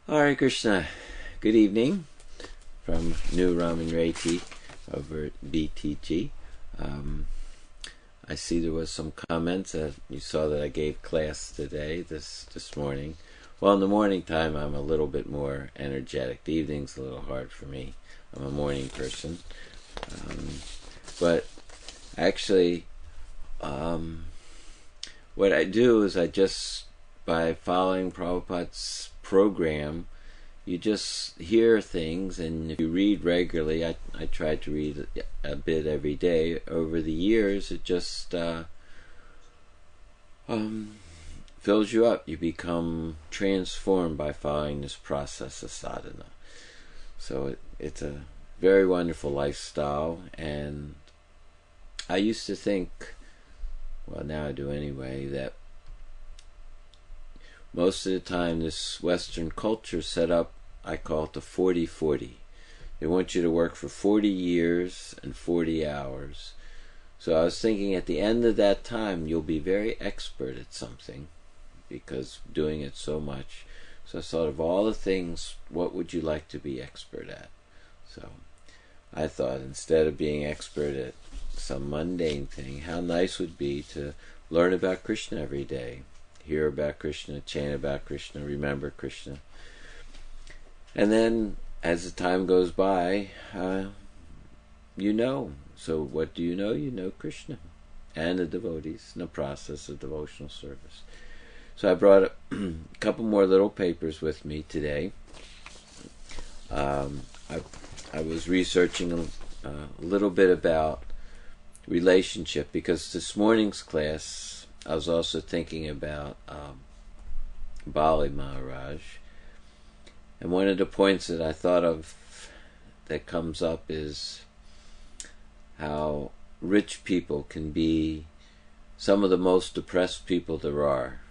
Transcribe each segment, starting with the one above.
Hare Krishna. Good evening from New Raman Reiki over at BTG. I see there was some comments that you saw that I gave class today, this morning. Well, in the morning time, I'm a little bit more energetic. The evening's a little hard for me. I'm a morning person. But actually, what I do is by following Prabhupada's program, you just hear things, and if you read regularly, I try to read a bit every day. Over the years, it just fills you up. You become transformed by following this process of sadhana. So it's a very wonderful lifestyle, and I used to think, well, now I do anyway, that most of the time this Western culture set up, I call it the 40-40. They want you to work for 40 years and 40 hours. So I was thinking at the end of that time, you'll be very expert at something because doing it so much. So I thought of all the things, what would you like to be expert at? So I thought instead of being expert at some mundane thing, how nice would it be to learn about Krishna every day. Hear about Krishna, chant about Krishna, remember Krishna. And then, as the time goes by, you know. So what do you know? You know Krishna and the devotees in the process of devotional service. So I brought a couple more little papers with me today. I was researching a little bit about relationship, because this morning's class, I was also thinking about Bali Maharaj. And one of the points that I thought of that comes up is how rich people can be some of the most depressed people there are.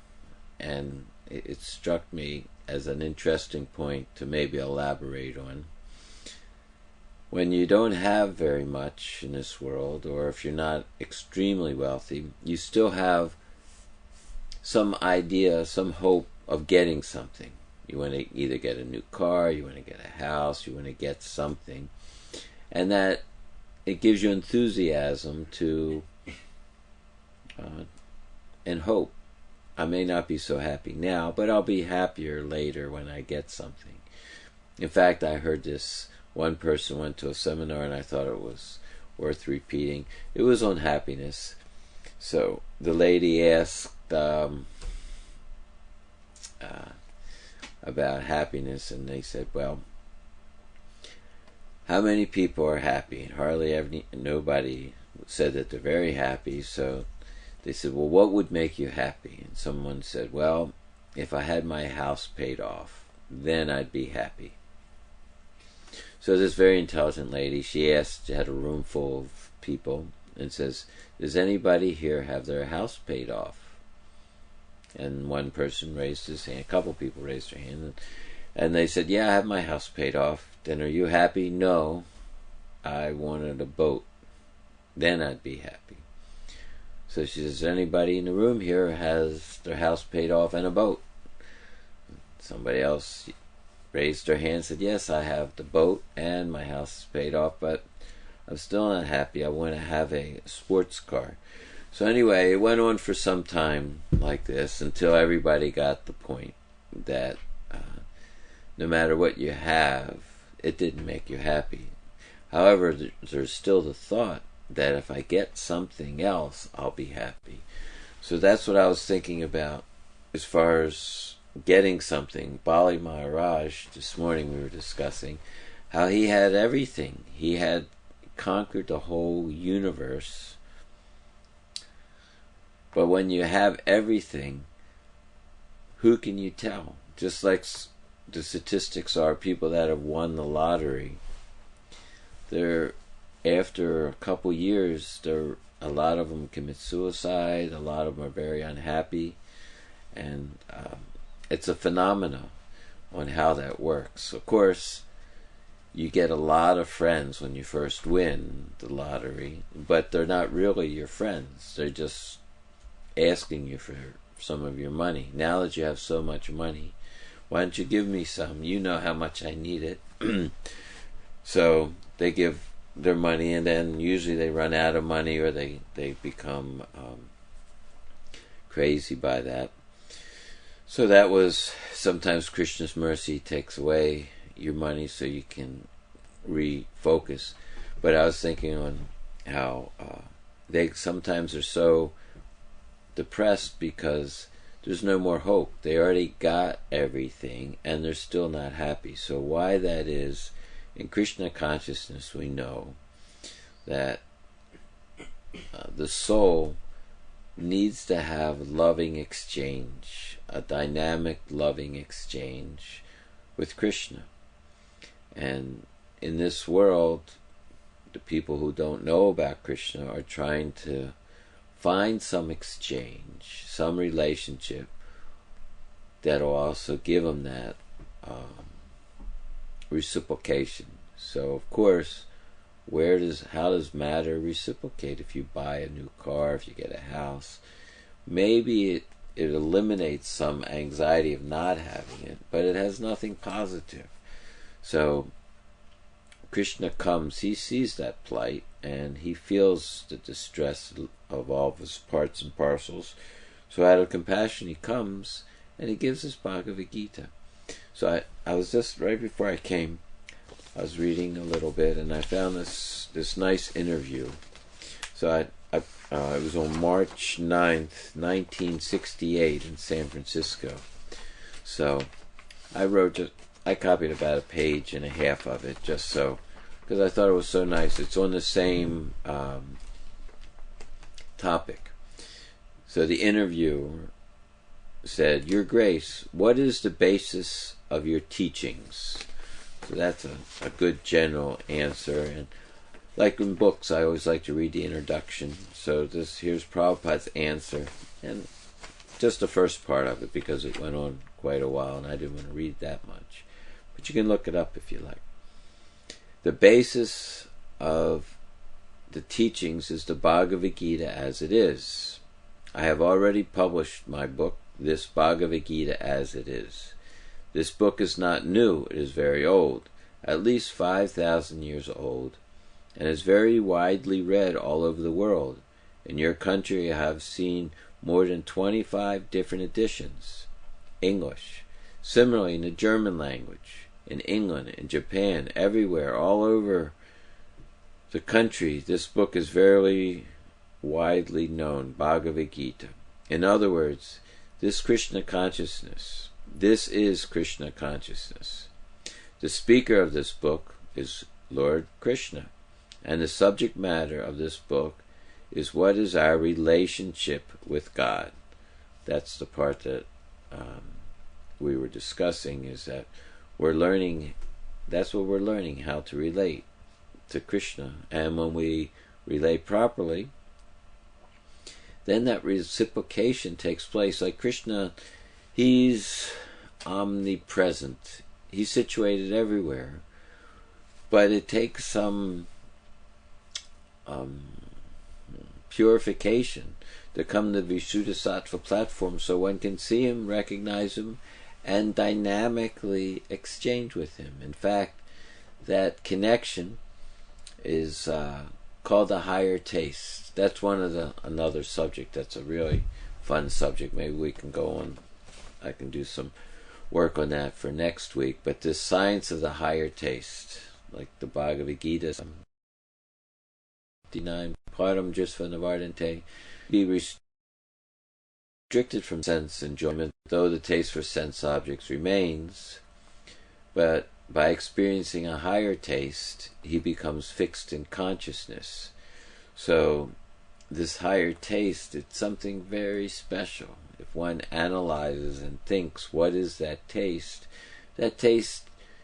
And it struck me as an interesting point to maybe elaborate on. When you don't have very much in this world, or if you're not extremely wealthy, you still have some idea, some hope of getting something. You want to either get a new car, you want to get a house, you want to get something. And that it gives you enthusiasm to and hope. I may not be so happy now, but I'll be happier later when I get something. In fact, I heard this. One person went to a seminar, and I thought it was worth repeating. It was on happiness. So the lady asked about happiness, and they said, well, how many people are happy? Hardly nobody said that they're very happy. So they said, well, what would make you happy? And someone said, well, if I had my house paid off, then I'd be happy. So this very intelligent lady, she had a room full of people, and says, does anybody here have their house paid off? And one person raised his hand, a couple people raised their hand, and they said, yeah, I have my house paid off. Then are you happy? No, I wanted a boat. Then I'd be happy. So she says, anybody in the room here has their house paid off and a boat? Somebody else raised their hand and said, yes, I have the boat and my house is paid off, but I'm still not happy. I want to have a sports car. So anyway, it went on for some time like this until everybody got the point that no matter what you have, it didn't make you happy. However, there's still the thought that if I get something else, I'll be happy. So that's what I was thinking about as far as getting something. Bali Maharaj, this morning we were discussing how he had everything. He had conquered the whole universe. But when you have everything, who can you tell? Just like the statistics are, people that have won the lottery, after a couple years, a lot of them commit suicide, a lot of them are very unhappy, and it's a phenomenon on how that works. Of course, you get a lot of friends when you first win the lottery, but they're not really your friends. They're just asking you for some of your money. Now that you have so much money, why don't you give me some? You know how much I need it. So they give their money, and then usually they run out of money, or they become crazy by that. So that was, sometimes Krishna's mercy takes away your money so you can refocus. But I was thinking on how they sometimes are so depressed because there's no more hope. They already got everything and they're still not happy. So why that is, in Krishna consciousness we know that the soul needs to have loving exchange, a dynamic loving exchange with Krishna. And in this world, the people who don't know about Krishna are trying to find some exchange, some relationship that will also give them that reciprocation. So of course, how does matter reciprocate? If you buy a new car, if you get a house, maybe it eliminates some anxiety of not having it, but it has nothing positive. So Krishna comes, he sees that plight, and he feels the distress of all of his parts and parcels. So out of compassion he comes, and he gives us Bhagavad Gita. So I was just, right before I came, I was reading a little bit, and I found this nice interview. So it was on March 9th, 1968 in San Francisco. So I copied about a page and a half of it, just so, because I thought it was so nice. It's on the same topic. So the interviewer said, "Your Grace, what is the basis of your teachings?" So that's a good general answer. And like in books, I always like to read the introduction. So here's Prabhupada's answer, and just the first part of it, because it went on quite a while and I didn't want to read that much. But you can look it up if you like. The basis of the teachings is the Bhagavad Gita as it is. I have already published my book, this Bhagavad Gita as it is. This book is not new, it is very old, at least 5,000 years old, and is very widely read all over the world. In your country I have seen more than 25 different editions. English. Similarly in the German language, in England, in Japan, everywhere, all over the country, this book is very widely known, Bhagavad Gita. In other words, this Krishna consciousness, this is Krishna consciousness. The speaker of this book is Lord Krishna, and the subject matter of this book is what is our relationship with God. That's the part that we were discussing, is that we're learning, that's what we're learning, how to relate to Krishna. And when we relate properly, then that reciprocation takes place. Like Krishna, he's omnipresent. He's situated everywhere. But it takes some purification to come to the Vishuddhasattva platform so one can see him, recognize him, and dynamically exchange with him. In fact, that connection is called the higher taste. That's another subject that's a really fun subject. Maybe we can go on, I can do some work on that for next week. But this science of the higher taste, like the Bhagavad Gita, 59 Param Jisva Navardante, be restricted from sense enjoyment, though the taste for sense objects remains, but by experiencing a higher taste, he becomes fixed in consciousness. So this higher taste, it's something very special. If one analyzes and thinks, what is that taste,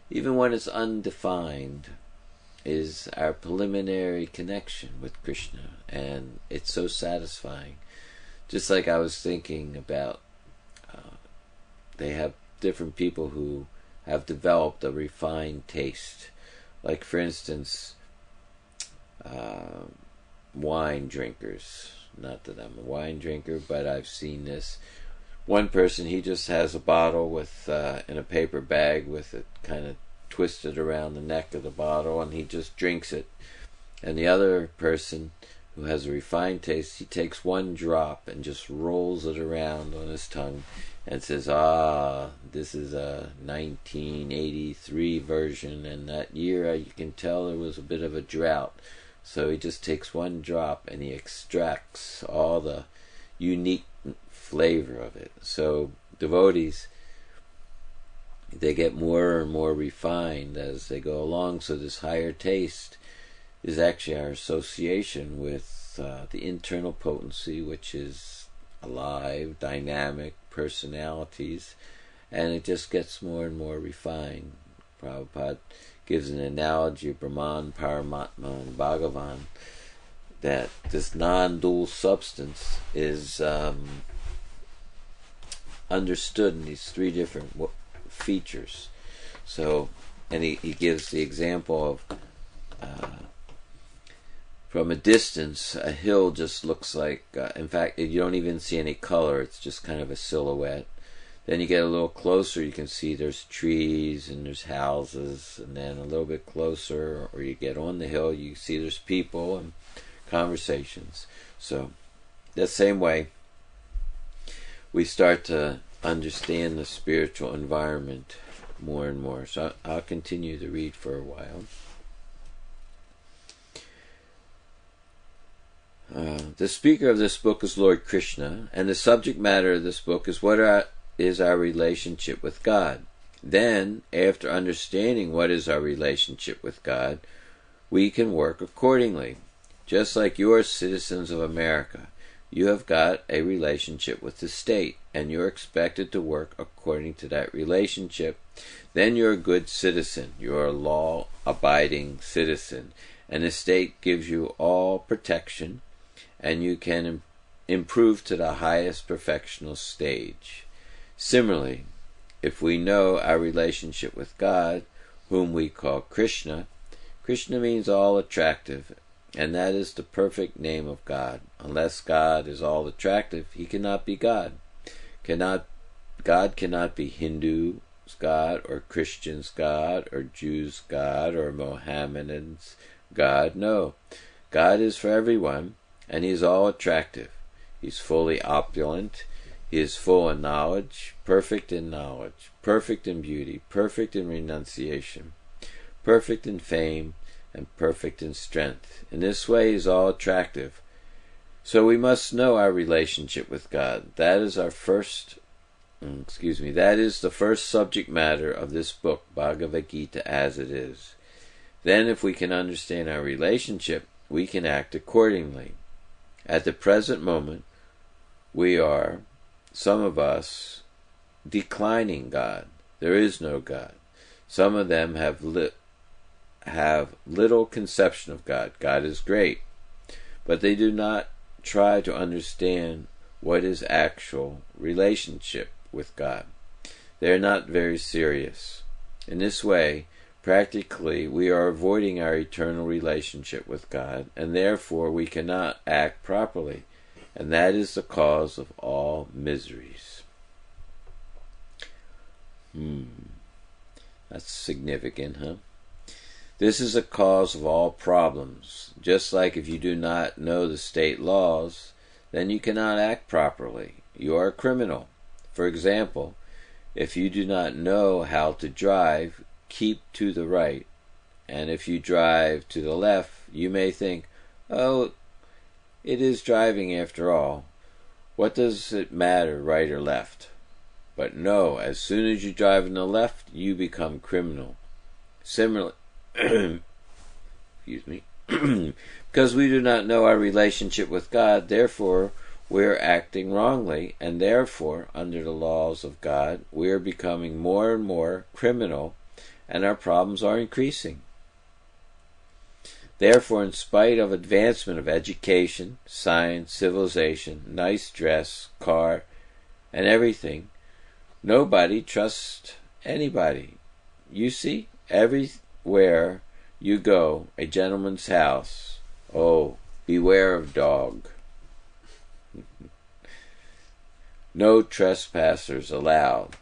even when it's undefined, is our preliminary connection with Krishna, and it's so satisfying. Just like I was thinking about, they have different people who have developed a refined taste. Like for instance, wine drinkers. Not that I'm a wine drinker, but I've seen this. One person, he just has a bottle with in a paper bag with it kind of twisted around the neck of the bottle, and he just drinks it. And the other person, who has a refined taste, he takes one drop and just rolls it around on his tongue and says, this is a 1983 version, and that year you can tell there was a bit of a drought. So he just takes one drop and he extracts all the unique flavor of it. So devotees, they get more and more refined as they go along. So this higher taste is actually our association with the internal potency, which is alive, dynamic personalities, and it just gets more and more refined. Prabhupada gives an analogy of Brahman, Paramatma, and Bhagavan, that this non-dual substance is understood in these three different features. So, and he gives the example of from a distance, a hill just looks like, in fact, you don't even see any color, it's just kind of a silhouette. Then you get a little closer, you can see there's trees and there's houses, and then a little bit closer, or you get on the hill, you see there's people and conversations. So, that same way, we start to understand the spiritual environment more and more. So I'll continue to read for a while. The speaker of this book is Lord Krishna, and the subject matter of this book is what is our relationship with God. Then, after understanding what is our relationship with God, we can work accordingly. Just like you are citizens of America, you have got a relationship with the state, and you're expected to work according to that relationship. Then you're a good citizen. You're a law-abiding citizen, and the state gives you all protection, and you can improve to the highest perfectional stage. Similarly, if we know our relationship with God, whom we call Krishna, Krishna means all attractive, and that is the perfect name of God. Unless God is all attractive, he cannot be God. God cannot be Hindu's God, or Christian's God, or Jews' God, or Mohammedans' God. No, God is for everyone, and he is all attractive. He's fully opulent. He is full in knowledge, perfect in beauty, perfect in renunciation, perfect in fame, and perfect in strength. In this way, he is all attractive. So we must know our relationship with God. That is the first subject matter of this book, Bhagavad Gita, as it is. Then, if we can understand our relationship, we can act accordingly. At the present moment, we are, some of us, declining God. There is no God. Some of them have little conception of God. God is great, but they do not try to understand what is actual relationship with God. They are not very serious. In this way, practically, we are avoiding our eternal relationship with God, and therefore we cannot act properly, and that is the cause of all miseries. That's significant, huh? This is a cause of all problems. Just like if you do not know the state laws, then you cannot act properly. You are a criminal. For example, if you do not know how to drive, keep to the right. And if you drive to the left, you may think, oh, it is driving after all. What does it matter, right or left? But no, as soon as you drive in the left, you become criminal. Similarly, because we do not know our relationship with God, therefore we are acting wrongly, and therefore, under the laws of God, we are becoming more and more criminal, and our problems are increasing. Therefore, in spite of advancement of education, science, civilization, nice dress, car, and everything, nobody trusts anybody. You see, everywhere you go, a gentleman's house, oh, beware of dog. No trespassers allowed.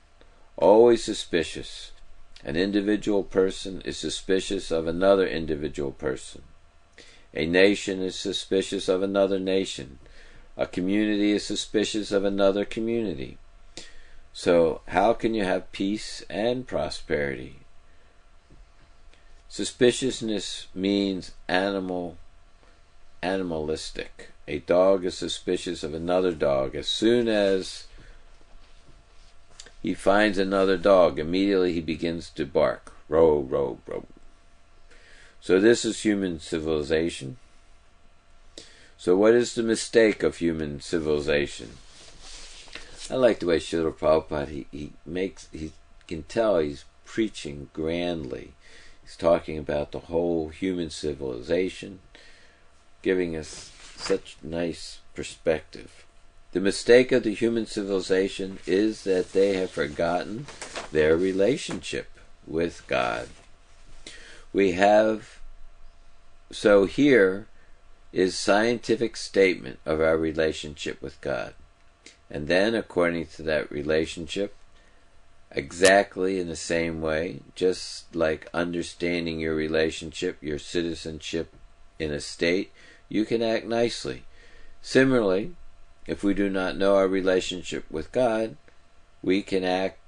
Always suspicious. An individual person is suspicious of another individual person. A nation is suspicious of another nation. A community is suspicious of another community. So how can you have peace and prosperity? Suspiciousness means animalistic. A dog is suspicious of another dog. As soon as he finds another dog, immediately he begins to bark. Row, row, row. So this is human civilization. So what is the mistake of human civilization? I like the way Srila Prabhupada, he can tell he's preaching grandly. He's talking about the whole human civilization, giving us such nice perspective. The mistake of the human civilization is that they have forgotten their relationship with God. So here is scientific statement of our relationship with God. And then, according to that relationship, exactly in the same way, just like understanding your relationship, your citizenship in a state, you can act nicely. Similarly, if we do not know our relationship with God, we can act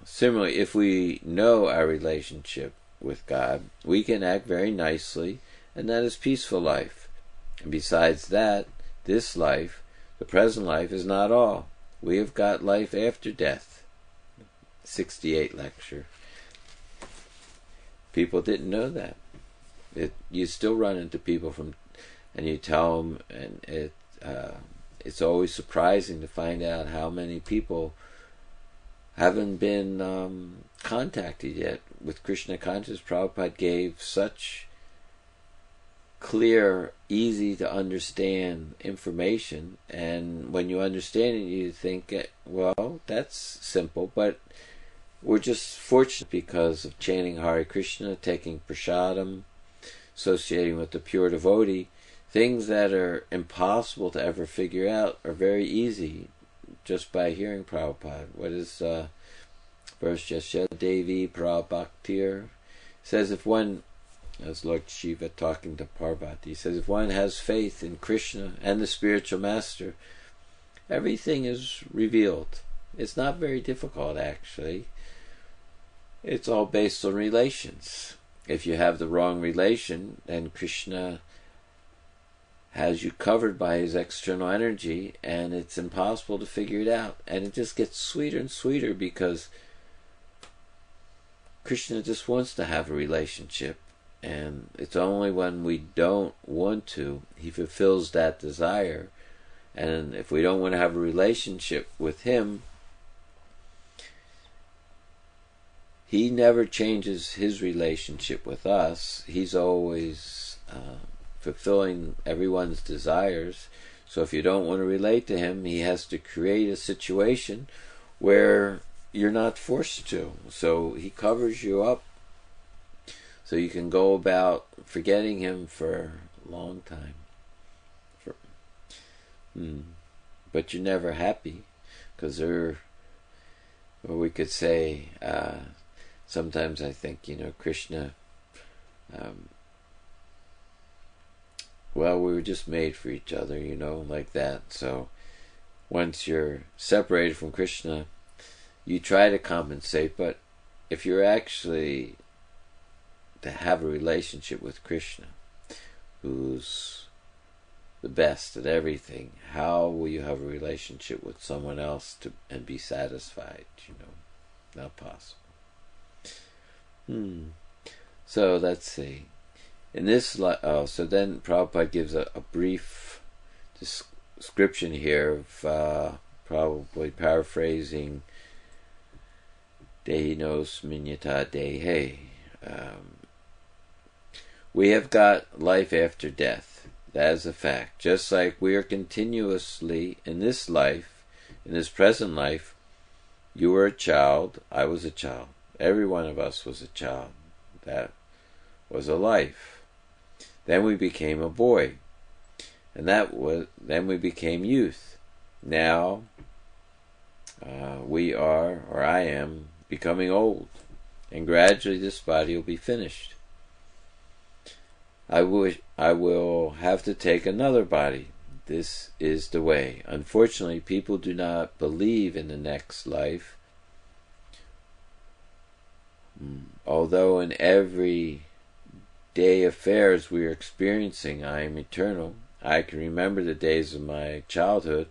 similarly. If we know our relationship with God, we can act very nicely, and that is peaceful life. And besides that, this life, the present life, is not all. We have got life after death. 68 lecture. People didn't know that. You still run into people and you tell them, and it's always surprising to find out how many people haven't been contacted yet with Krishna consciousness. Prabhupada gave such clear, easy to understand information, and when you understand it, you think, well, that's simple, but we're just fortunate because of chanting Hare Krishna, taking prasadam, associating with the pure devotee. Things that are impossible to ever figure out are very easy just by hearing Prabhupada. What is verse Yasha Devi Prabhaktir? Says if one, as Lord Shiva talking to Parvati, says if one has faith in Krishna and the spiritual master, everything is revealed. It's not very difficult, actually. It's all based on relations. If you have the wrong relation, then Krishna has you covered by his external energy, and it's impossible to figure it out. And it just gets sweeter and sweeter because Krishna just wants to have a relationship. And it's only when we don't want to, he fulfills that desire. And if we don't want to have a relationship with him, he never changes his relationship with us. He's always fulfilling everyone's desires. So if you don't want to relate to him, he has to create a situation where you're not forced to. So he covers you up so you can go about forgetting him for a long time. But you're never happy, because we could say, sometimes I think, Krishna, well, we were just made for each other, like that. So once you're separated from Krishna, you try to compensate, but if you're actually to have a relationship with Krishna, who's the best at everything, how will you have a relationship with someone else and be satisfied? Not possible. So let's see. In this, so then Prabhupada gives a brief description here of probably paraphrasing Dehinos Minyata Dehe. We have got life after death. That is a fact. Just like we are continuously in this life, in this present life, you were a child, I was a child. Every one of us was a child. That was a life. Then we became a boy. And then we became youth. Now we are, or I am, becoming old, and gradually this body will be finished. I will have to take another body. This is the way. Unfortunately, people do not believe in the next life. Although in every day affairs we are experiencing, I am eternal. I can remember the days of my childhood.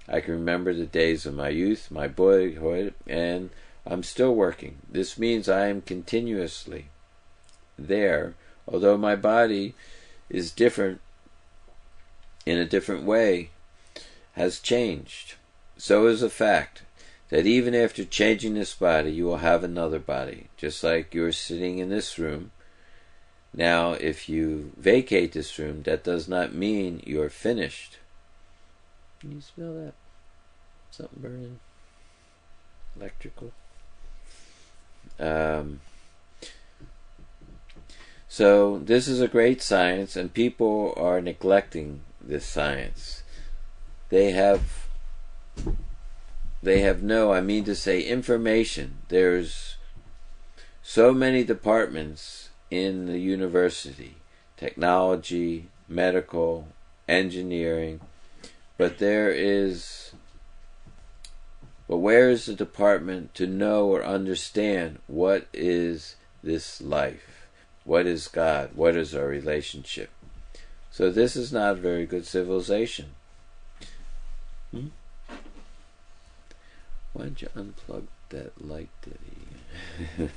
I can remember the days of my youth, my boyhood, and I'm still working. This means I am continuously there, although my body is different, in a different way, has changed. So is the fact that even after changing this body, you will have another body, just like you're sitting in this room. Now, if you vacate this room, that does not mean you're finished. Can you smell that? Something burning? Electrical? So this is a great science, and people are neglecting this science. They have information. There's so many departments in the university: technology, medical, engineering, but where is the department to know or understand what is this life? What is God? What is our relationship? So this is not a very good civilization. Why don't you unplug that light, Diddy?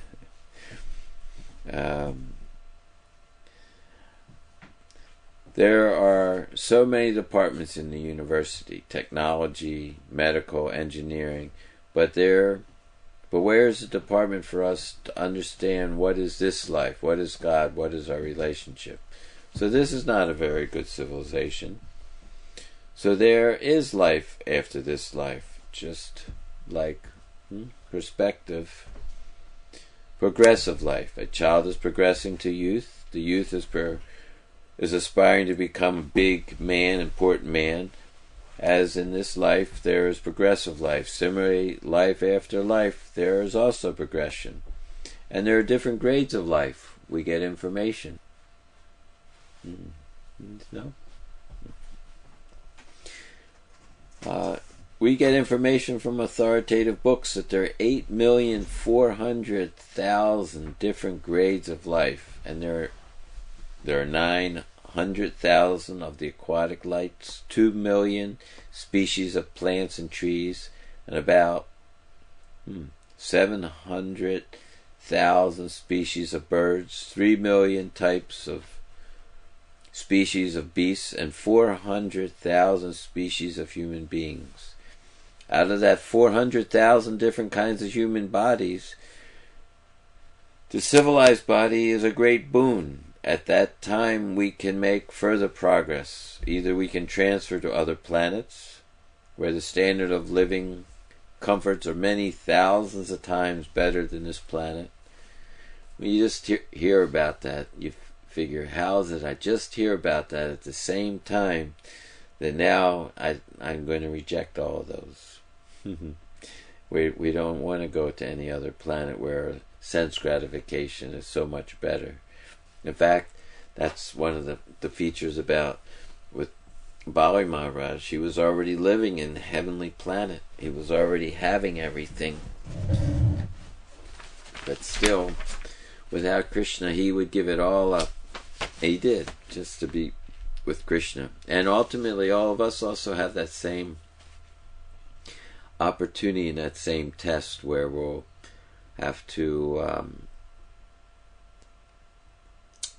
There are so many departments in the university: technology, medical, engineering, but where is the department for us to understand what is this life, what is God, what is our relationship? So this is not a very good civilization. So there is life after this life, just like perspective. Progressive life. A child is progressing to youth. The youth is aspiring to become a big man, important man. As in this life, there is progressive life. Similarly, life after life, there is also progression. And there are different grades of life. We get information. No? We get information from authoritative books that there are 8,400,000 different grades of life, and there are 900,000 of the aquatic life, 2 million species of plants and trees, and about 700,000 species of birds, 3 million types of species of beasts, and 400,000 species of human beings. Out of that 400,000 different kinds of human bodies, the civilized body is a great boon. At that time we can make further progress. Either we can transfer to other planets, where the standard of living comforts are many thousands of times better than this planet. When you just hear about that, you figure, how did I just hear about that at the same time that now I'm going to reject all of those? We don't want to go to any other planet where sense gratification is so much better. In fact, that's one of the features about with Bali Maharaj. He was already living in the heavenly planet. He was already having everything. But still, without Krishna, he would give it all up. He did, just to be with Krishna. And ultimately, all of us also have that same opportunity and that same test where we'll have to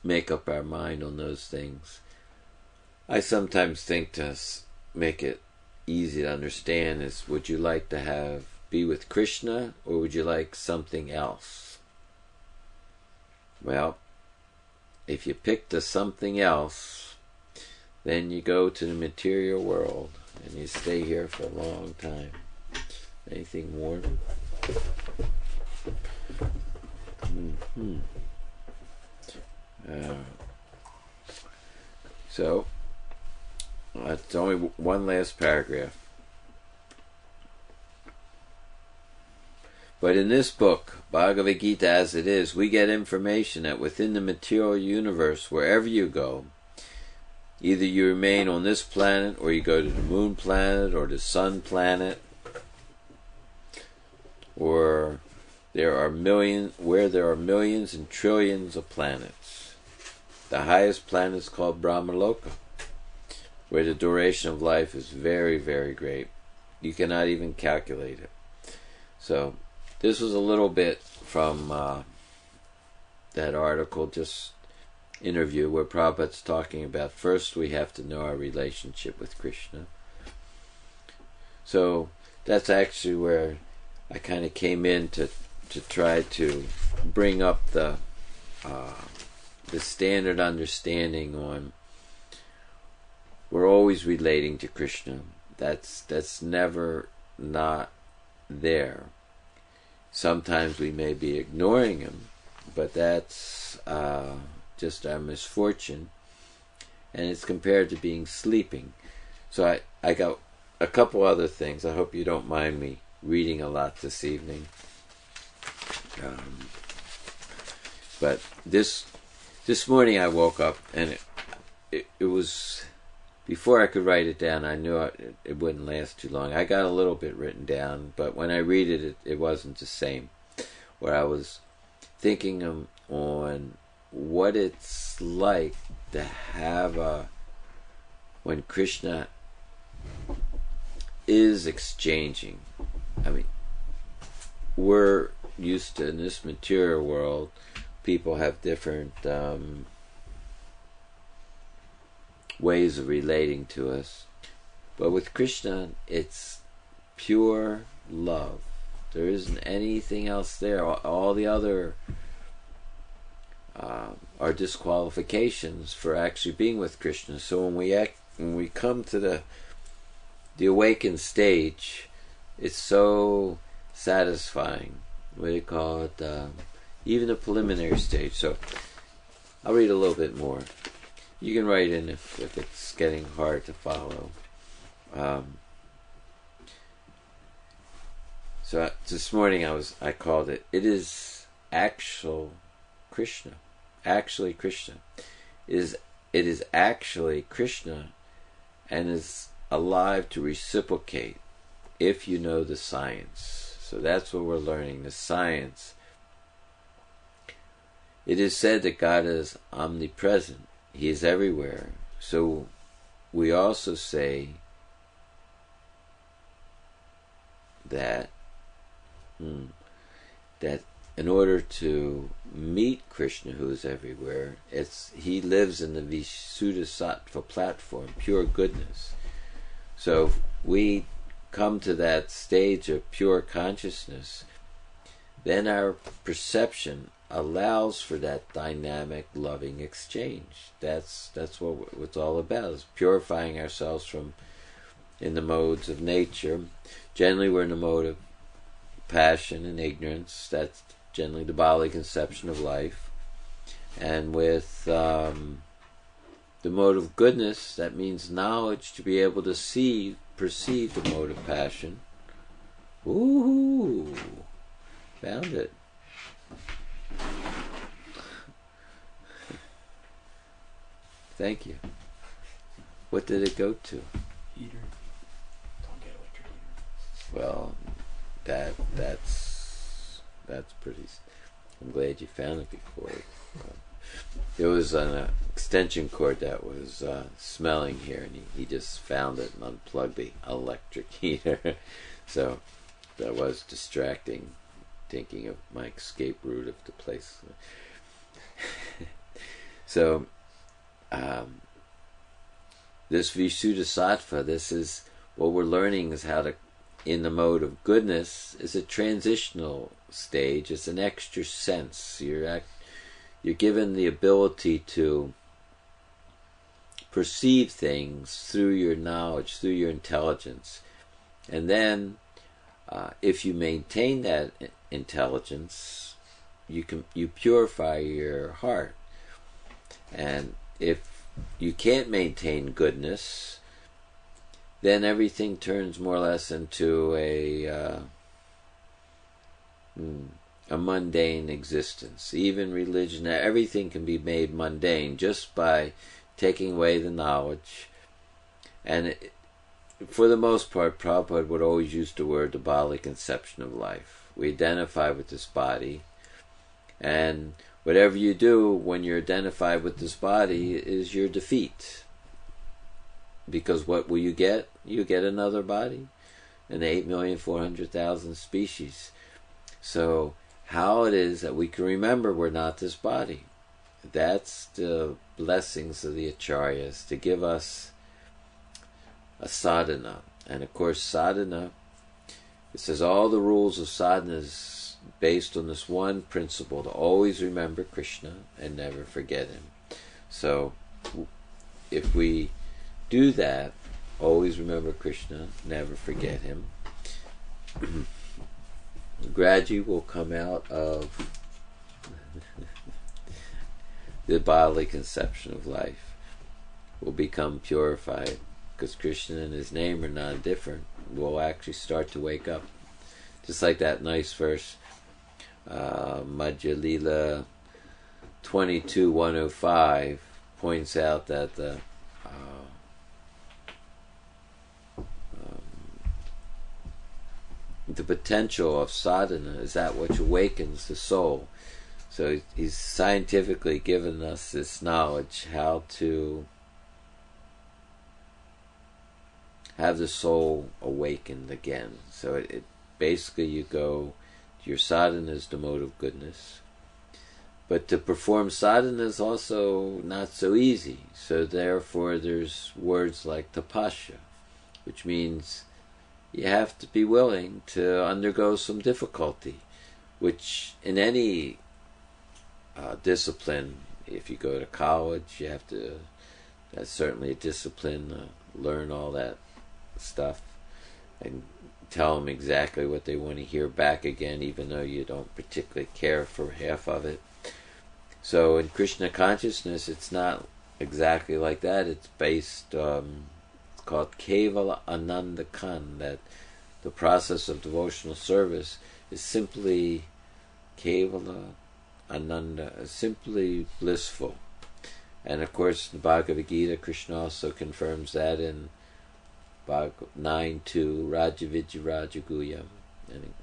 make up our mind on those things. I sometimes think to make it easy to understand is, would you like to be with Krishna, or would you like something else? Well, if you pick the something else, then you go to the material world and you stay here for a long time. Anything warm? So, it's only one last paragraph. But in this book, Bhagavad Gita as it is, we get information that within the material universe, wherever you go, either you remain on this planet, or you go to the moon planet, or the sun planet, or there are millions and trillions of planets. The highest planet is called Brahmaloka, where the duration of life is very, very great. You cannot even calculate it. So, this was a little bit from that article, just interview, where Prabhupada's talking about first we have to know our relationship with Krishna. So, that's actually where I kind of came in to try to bring up the standard understanding on we're always relating to Krishna. That's never not there. Sometimes we may be ignoring him, but that's just our misfortune, and it's compared to being sleeping. So I got a couple other things. I hope you don't mind me reading a lot this evening. But this morning I woke up, and it was, before I could write it down, I knew it wouldn't last too long. I got a little bit written down, but when I read it, it wasn't the same. Where I was thinking on what it's like to have when Krishna is exchanging. I mean, we're used to, in this material world, people have different ways of relating to us. But with Krishna, it's pure love. There isn't anything else there. All the other are disqualifications for actually being with Krishna. So when we come to the awakened stage, it's so satisfying. What do you call it? Even the preliminary stage. So I'll read a little bit more. You can write in if it's getting hard to follow. So this morning I called it, it is actual Krishna. Actually Krishna. It is actually Krishna, and is alive to reciprocate if you know the science. So that's what we're learning, the science. It is said that God is omnipresent. He is everywhere. So we also say that in order to meet Krishna, who is everywhere, he lives in the Visuddhisattva platform, pure goodness. So if we come to that stage of pure consciousness, then our perception allows for that dynamic, loving exchange. That's what it's all about, is purifying ourselves from in the modes of nature. Generally we're in the mode of passion and ignorance. That's generally the bodily conception of life. And with the mode of goodness, that means knowledge, to be able to perceive the mode of passion. Ooh, found it. Thank you. What did it go to? Heater. Don't get electric heater. Well, that's pretty. I'm glad you found it before. There was an extension cord that was smelling here, and he just found it and unplugged the electric heater. So that was distracting, thinking of my escape route of the place. So this Visuddhisattva, this is what we're learning, is how to, in the mode of goodness, is a transitional stage. It's an extra sense. You're given the ability to perceive things through your knowledge, through your intelligence. And then, if you maintain that intelligence, you purify your heart. And if you can't maintain goodness, then everything turns more or less into a mundane existence. Even religion, everything can be made mundane just by taking away the knowledge. And for the most part, Prabhupada would always use the word the bodily conception of life. We identify with this body, and whatever you do when you're identified with this body is your defeat. Because what will you get? You get another body, an 8,400,000 species. So how it is that we can remember we're not this body. That's the blessings of the Acharyas, to give us a sadhana. And of course sadhana, it says all the rules of sadhana is based on this one principle, to always remember Krishna and never forget him. So if we do that, always remember Krishna, never forget him, gradually will come out of the bodily conception of life, will become purified, because Krishna and his name are not different. We'll actually start to wake up. Just like that nice verse, Madhya Lila 22:105 points out that the potential of sadhana is that which awakens the soul. So he's scientifically given us this knowledge how to have the soul awakened again. So it basically, you go to your sadhana is the mode of goodness, but to perform sadhana is also not so easy. So therefore there's words like tapasya, which means you have to be willing to undergo some difficulty, which in any discipline, if you go to college, you have to, that's certainly a discipline, learn all that stuff and tell them exactly what they want to hear back again, even though you don't particularly care for half of it. So in Krishna consciousness, it's not exactly like that. It's based, it's called Kevala Ananda Kan, that the process of devotional service is simply Kevala Ananda, simply blissful. And of course, the Bhagavad Gita, Krishna also confirms that in 9.2, Rajavidya Rajaguyam and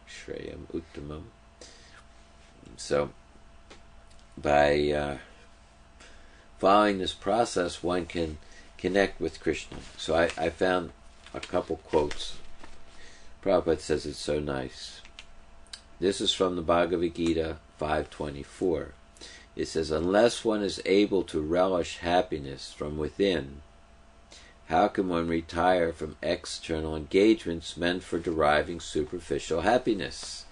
Shreyam Uttamam. So, by following this process, one can connect with Krishna. So I found a couple quotes. Prabhupada says it's so nice. This is from the Bhagavad Gita 5.24. It says, unless one is able to relish happiness from within, how can one retire from external engagements meant for deriving superficial happiness?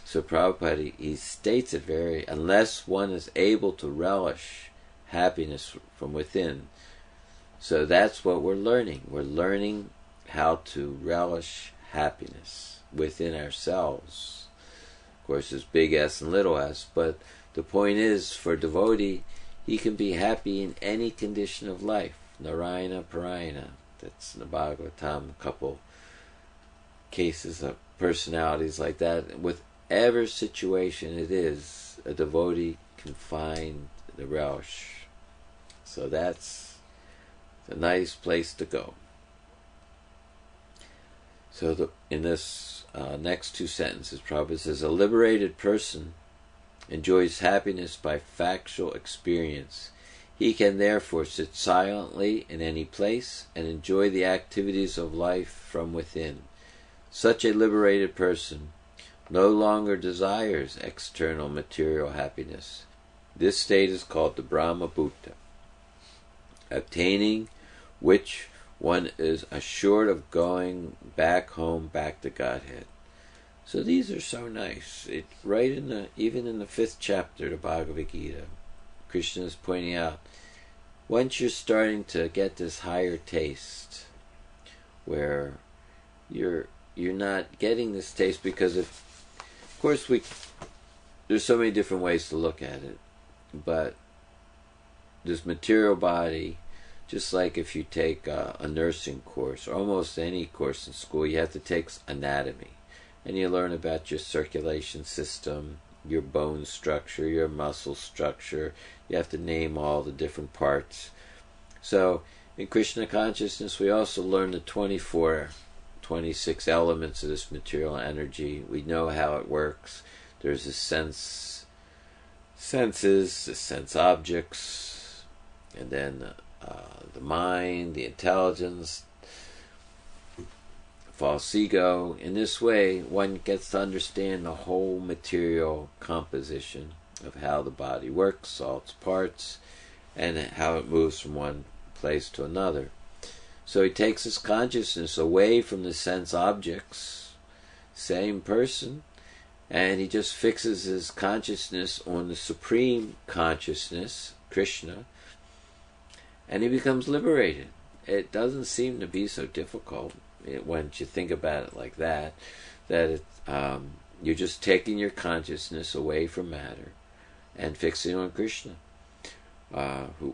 So Prabhupada, he states it very, unless one is able to relish happiness from within. So that's what we're learning. We're learning how to relish happiness within ourselves. Of course, there's big S and little s, but the point is, for a devotee, he can be happy in any condition of life. Narayana Parayana, that's in the Bhagavatam, a couple cases of personalities like that. Whatever situation it is, a devotee can find the relish. So that's a nice place to go. So in this next two sentences, Prabhupada says, a liberated person enjoys happiness by factual experience. He can therefore sit silently in any place and enjoy the activities of life from within. Such a liberated person no longer desires external material happiness. This state is called the Brahma Bhuta, obtaining which one is assured of going back home, back to Godhead. So these are so nice. Right in even in the 5th chapter of the Bhagavad Gita, Krishna is pointing out, once you're starting to get this higher taste, where you're not getting this taste because of course there's so many different ways to look at it, but this material body, just like if you take a nursing course or almost any course in school, you have to take anatomy. and you learn about your circulation system, your bone structure, your muscle structure. You have to name all the different parts. So in Krishna consciousness, we also learn the 26 elements of this material energy. We know how it works. There's the senses, the sense objects, and then the mind, the intelligence, false ego. In this way, one gets to understand the whole material composition of how the body works, all its parts, and how it moves from one place to another. So he takes his consciousness away from the sense objects, same person, and he just fixes his consciousness on the supreme consciousness, Krishna, and he becomes liberated. It doesn't seem to be so difficult once you think about it like that, you're just taking your consciousness away from matter and fixing on Krishna,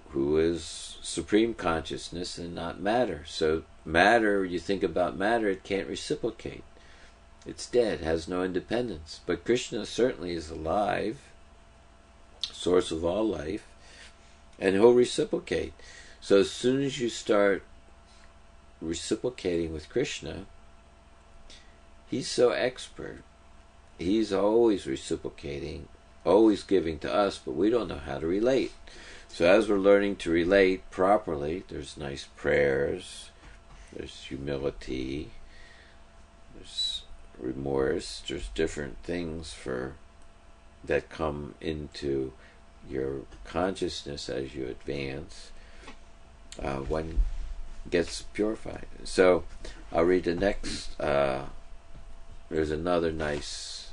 who is supreme consciousness and not matter. So matter, you think about matter, it can't reciprocate. It's dead, has no independence. But Krishna certainly is alive, source of all life, and he'll reciprocate. So as soon as you start reciprocating with Krishna, he's so expert. He's always reciprocating, always giving to us, but we don't know how to relate. So as we're learning to relate properly, there's nice prayers, there's humility, there's remorse, there's different things that come into your consciousness as you advance. One gets purified. So I'll read the next. There's another nice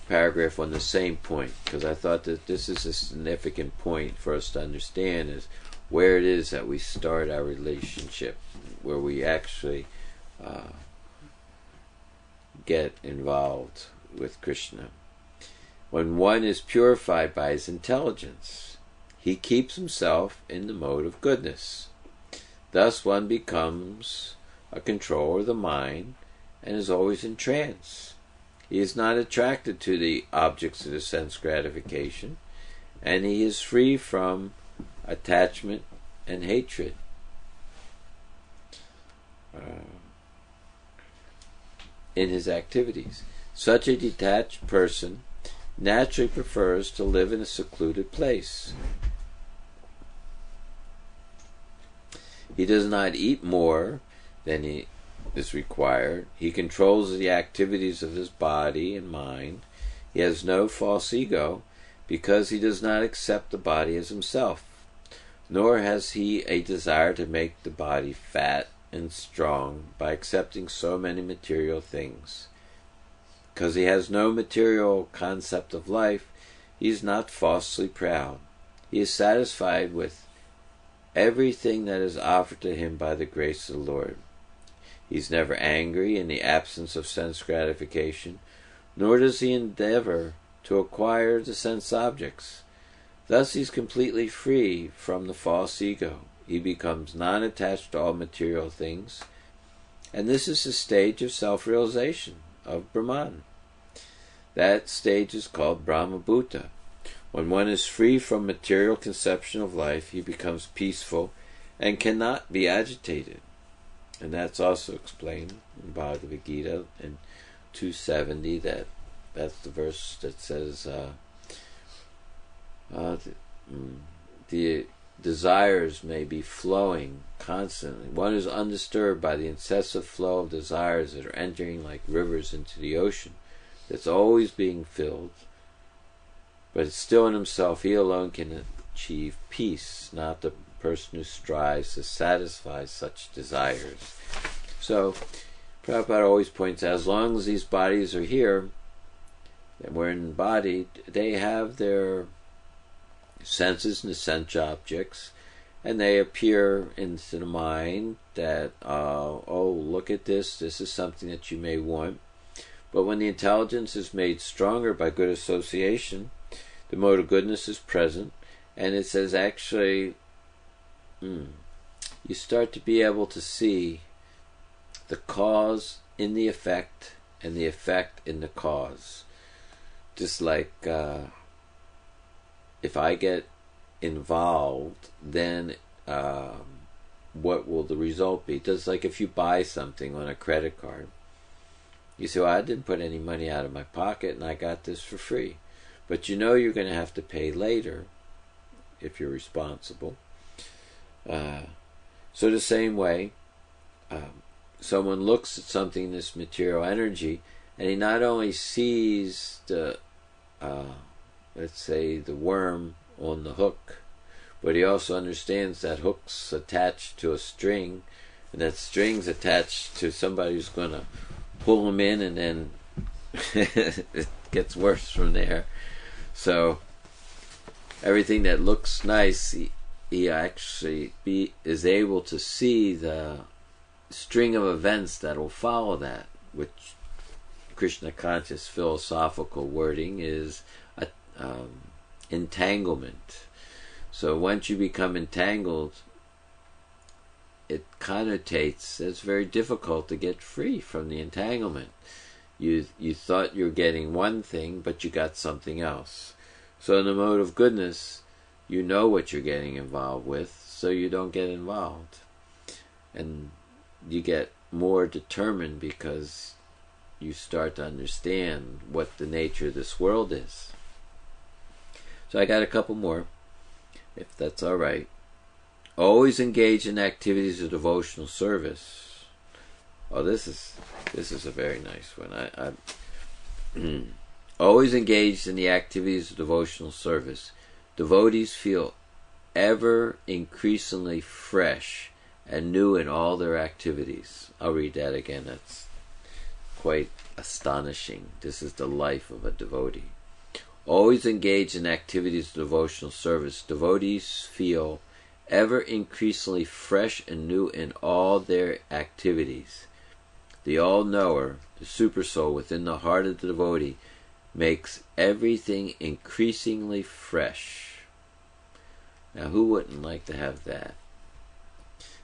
paragraph on the same point, because I thought that this is a significant point for us to understand, is where it is that we start our relationship, where we actually get involved with Krishna. When one is purified by his intelligence, he keeps himself in the mode of goodness. Thus one becomes a controller of the mind and is always in trance. He is not attracted to the objects of the sense gratification, and he is free from attachment and hatred. In his activities, such a detached person naturally prefers to live in a secluded place. He does not eat more than is required. He controls the activities of his body and mind. He has no false ego, because he does not accept the body as himself, nor has he a desire to make the body fat and strong by accepting so many material things. Because he has no material concept of life, he is not falsely proud. He is satisfied with everything that is offered to him by the grace of the Lord. He is never angry in the absence of sense gratification, nor does he endeavor to acquire the sense objects. Thus he is completely free from the false ego. He becomes non-attached to all material things, and this is the stage of self-realization, of Brahman. That stage is called Brahma-bhuta. When one is free from material conception of life, he becomes peaceful and cannot be agitated. And that's also explained in Bhagavad Gita in 270. That's the verse that says the desires may be flowing constantly. One is undisturbed by the incessant flow of desires that are entering like rivers into the ocean, that's always being filled. But it's still in himself. He alone can achieve peace, not the person who strives to satisfy such desires. So Prabhupada always points out, as long as these bodies are here, and we're embodied, they have their senses and the sense objects, and they appear into the mind that, oh, look at this is something that you may want. But when the intelligence is made stronger by good association, the mode of goodness is present, and it says actually, you start to be able to see the cause in the effect and the effect in the cause. Just like if I get involved, then what will the result be? Just like if you buy something on a credit card, you say, well, I didn't put any money out of my pocket and I got this for free. But you know you're going to have to pay later if you're responsible. So the same way, someone looks at something in this material energy, and he not only sees the, let's say, the worm on the hook, but he also understands that hook's attached to a string, and that string's attached to somebody who's going to pull him in, and then it gets worse from there. So everything that looks nice, he actually is able to see the string of events that will follow that, which Krishna conscious philosophical wording is entanglement. So once you become entangled, it connotates it's very difficult to get free from the entanglement. You thought you were getting one thing, but you got something else. So in the mode of goodness, you know what you're getting involved with, so you don't get involved. And you get more determined because you start to understand what the nature of this world is. So I got a couple more, if that's all right. Always engage in activities of devotional service. Oh, this is a very nice one. I always engaged in the activities of devotional service. Devotees feel ever increasingly fresh and new in all their activities. I'll read that again. That's quite astonishing. This is the life of a devotee. Always engaged in activities of devotional service. Devotees feel ever increasingly fresh and new in all their activities. The all-knower, the supersoul within the heart of the devotee, makes everything increasingly fresh. Now, who wouldn't like to have that?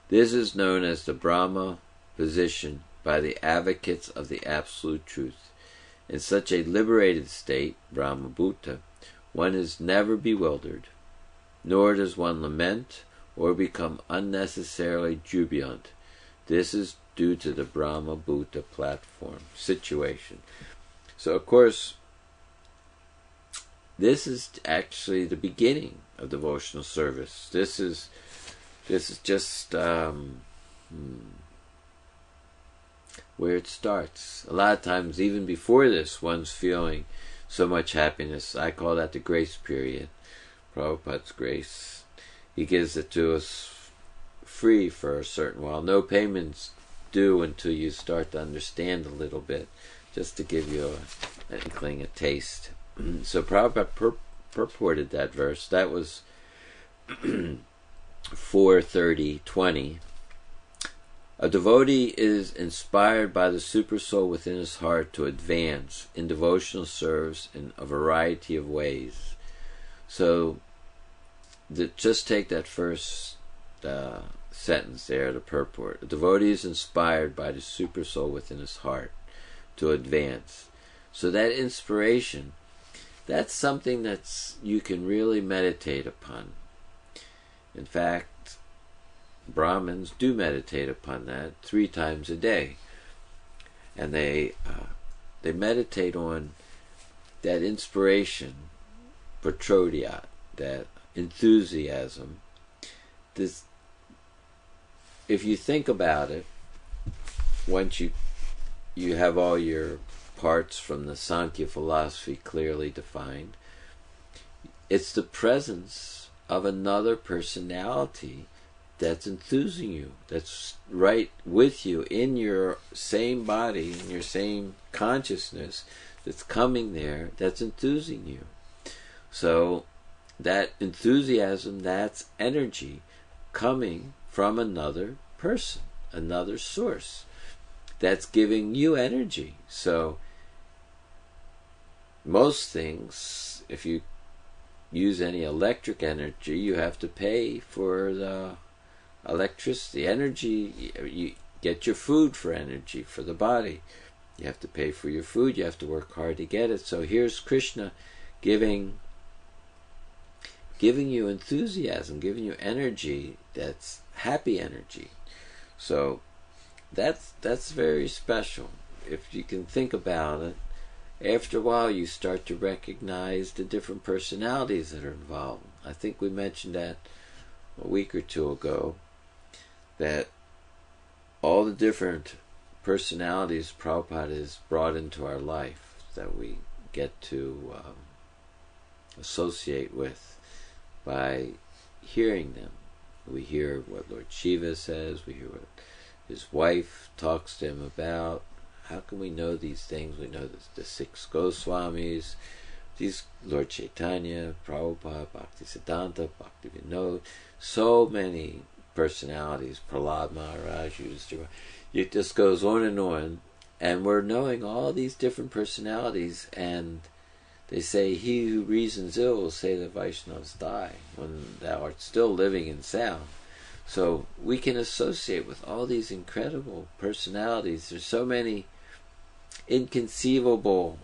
This is known as the Brahma position by the advocates of the Absolute Truth. In such a liberated state, Brahma Bhuta, one is never bewildered, nor does one lament or become unnecessarily jubilant. This is due to the Brahma Bhuta platform situation. So, of course, this is actually the beginning of devotional service. This is just where it starts. A lot of times, even before this, one's feeling so much happiness. I call that the grace period. Prabhupada's grace. He gives it to us free for a certain while. No payments due until you start to understand a little bit, just to give you an inkling, a taste. So Prabhupada purported that verse. That was 4:30:20. A devotee is inspired by the Supersoul within his heart to advance in devotional service in a variety of ways. So, just take that first sentence there, the purport. A devotee is inspired by the Supersoul within his heart to advance. So that inspiration, that's something that's you can really meditate upon. In fact, Brahmins do meditate upon that 3 times a day, and they meditate on that inspiration, patrodiat, that enthusiasm. This, if you think about it, once you have all your parts from the Sankhya philosophy clearly defined, it's the presence of another personality that's enthusing you, that's right with you in your same body, in your same consciousness, that's coming there, that's enthusing you. So that enthusiasm, that's energy coming from another person, another source, that's giving you energy. So most things, if you use any electric energy, you have to pay for the electricity, energy. You get your food for energy, for the body. You have to pay for your food. You have to work hard to get it. So here's Krishna giving you enthusiasm, giving you energy that's happy energy. So that's very special. If you can think about it, after a while you start to recognize the different personalities that are involved. I think we mentioned that a week or two ago, that all the different personalities Prabhupada has brought into our life that we get to associate with by hearing them. We hear what Lord Shiva says, we hear what his wife talks to him about. How can we know these things? We know the six Goswamis, these Lord Chaitanya, Prabhupada, Bhaktisiddhanta, Bhaktivinoda, so many personalities, Prahlad Maharaj, Yudhishthira. It just goes on, and we're knowing all these different personalities, and they say, he who reasons ill will say that Vaishnavas die, when thou art still living in sound. So we can associate with all these incredible personalities. There's so many inconceivable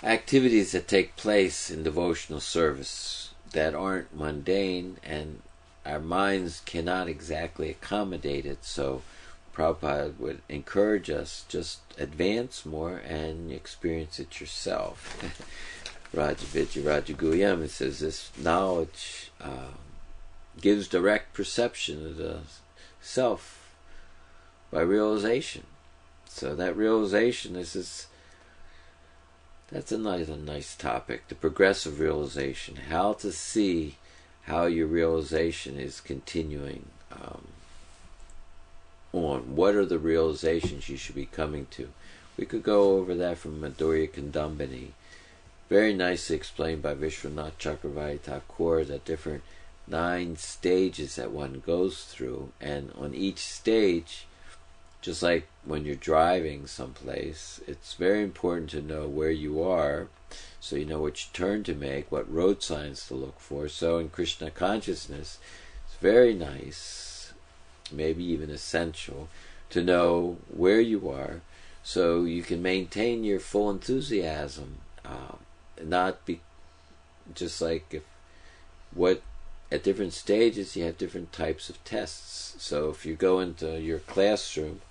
activities that take place in devotional service that aren't mundane, and our minds cannot exactly accommodate it. So Prabhupada would encourage us, just advance more and experience it yourself. Rajavidya Rajaguyam, it says this knowledge gives direct perception of the self by realization. So that realization that's another nice topic, the progressive realization, how to see how your realization is continuing on. What are the realizations you should be coming to? We could go over that from Madhurya Kandambini. Very nicely explained by Vishwanath Chakravarti Thakur, that different 9 stages that one goes through, and on each stage, just like when you're driving someplace, it's very important to know where you are, so you know which turn to make, what road signs to look for. So in Krishna consciousness, it's very nice, maybe even essential, to know where you are, so you can maintain your full enthusiasm. Not be just like at different stages you have different types of tests. So if you go into your classroom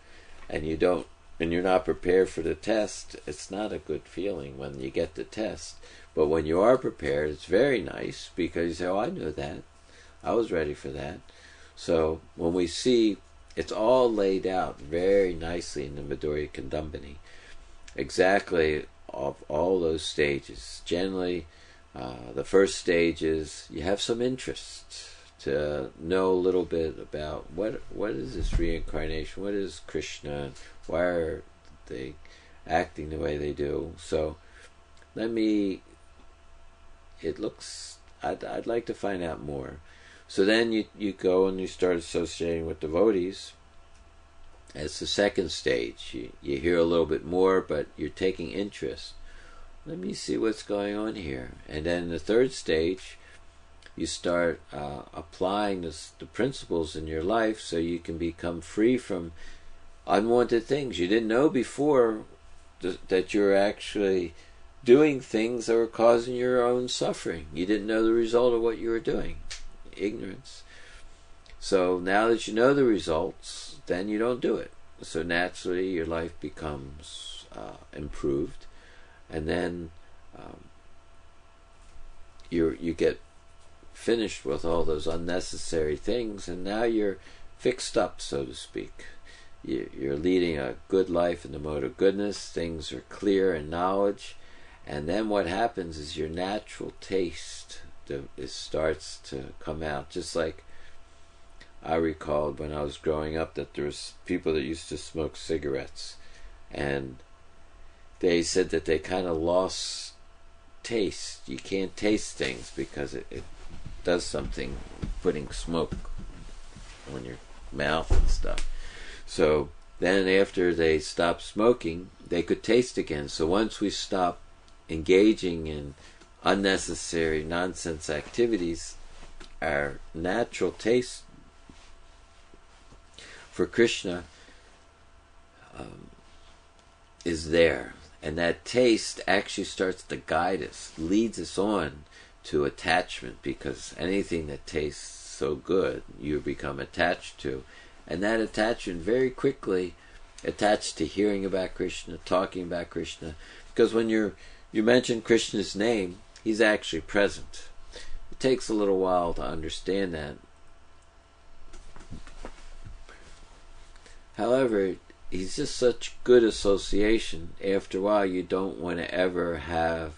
and you're not prepared for the test, it's not a good feeling when you get the test. But when you are prepared, it's very nice, because you say, oh, I knew that, I was ready for that. So when we see, it's all laid out very nicely in the Madhurya Kandambini, exactly of all those stages. Generally, the first stage is you have some interest to know a little bit about what is this reincarnation, what is Krishna, why are they acting the way they do. So I'd like to find out more. So then you go and you start associating with devotees. As the second stage, you hear a little bit more, but you're taking interest. Let me see what's going on here. And then the third stage, you start applying the principles in your life, so you can become free from unwanted things. You didn't know before that you're actually doing things that were causing your own suffering. You didn't know the result of what you were doing. Ignorance. So now that you know the results, then you don't do it. So naturally your life becomes improved, and then you get finished with all those unnecessary things, and now you're fixed up, so to speak. You're leading a good life in the mode of goodness. Things are clear in knowledge, and then what happens is your natural taste starts to come out. Just like I recalled when I was growing up, that there was people that used to smoke cigarettes, and they said that they kind of lost taste. You can't taste things because it does something, putting smoke on your mouth and stuff. So then after they stopped smoking, they could taste again. So once we stop engaging in unnecessary nonsense activities, our natural taste for Krishna is there. And that taste actually starts to guide us, leads us on to attachment, because anything that tastes so good, you become attached to. And that attachment very quickly attached to hearing about Krishna, talking about Krishna. Because when you mention Krishna's name, he's actually present. It takes a little while to understand that. However, he's just such good association. After a while, you don't want to ever have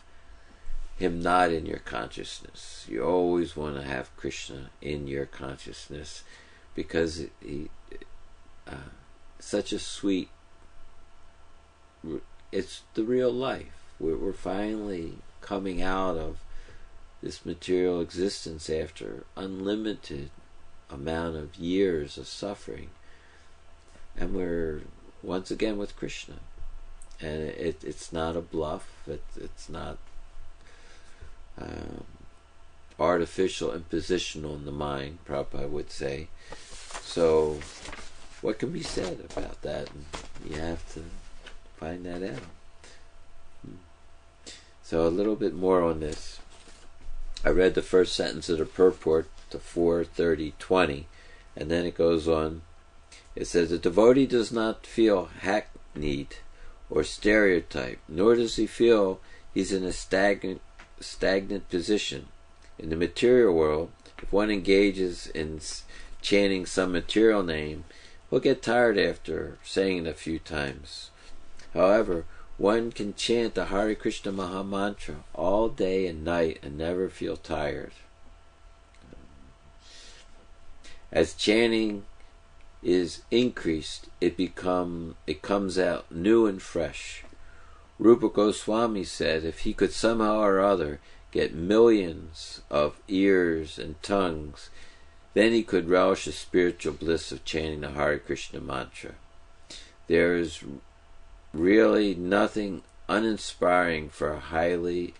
him not in your consciousness. You always want to have Krishna in your consciousness, because he such a sweet. It's the real life. We're finally coming out of this material existence after unlimited amount of years of suffering, and we're once again with Krishna. And it's not a bluff. It's not artificial imposition on the mind, Prabhupada would say. So what can be said about that? And you have to find that out. So a little bit more on this. I read the first sentence of the purport to 4:30:20, and then it goes on. It says, the devotee does not feel hackneyed or stereotyped, nor does he feel he's in a stagnant position. In the material world, if one engages in chanting some material name, he'll get tired after saying it a few times. However, one can chant the Hare Krishna Maha Mantra all day and night and never feel tired. As chanting is increased, it comes out new and fresh. Rupa Goswami said if he could somehow or other get millions of ears and tongues, then he could relish the spiritual bliss of chanting the Hare Krishna mantra. There is really nothing uninspiring for a highly